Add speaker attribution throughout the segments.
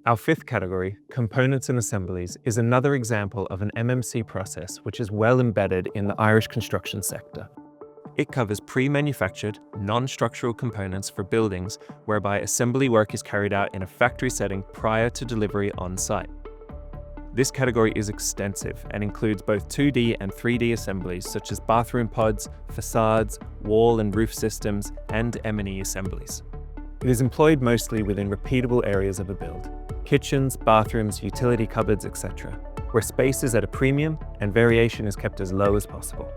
Speaker 1: Our fifth category, components and assemblies, is another example of an MMC process which is well embedded in the Irish construction sector. It covers pre-manufactured, non-structural components for buildings whereby assembly work is carried out in a factory setting prior to delivery on site. This category is extensive and includes both 2D and 3D assemblies such as bathroom pods, facades, wall and roof systems, and M&E assemblies. It is employed mostly within repeatable areas of a build: kitchens, bathrooms, utility cupboards, etc., where space is at a premium and variation is kept as low as possible.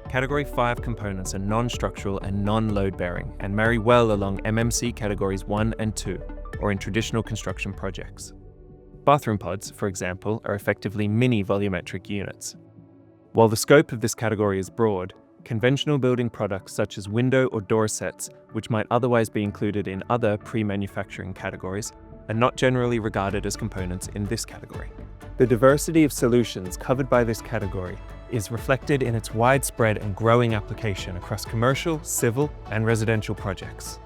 Speaker 1: Category 5 components are non-structural and non-load bearing and marry well along MMC Categories 1 and 2, or in traditional construction projects. Bathroom pods, for example, are effectively mini volumetric units. While the scope of this category is broad, conventional building products such as window or door sets, which might otherwise be included in other pre-manufacturing categories, are not generally regarded as components in this category. The diversity of solutions covered by this category is reflected in its widespread and growing application across commercial, civil, and residential projects.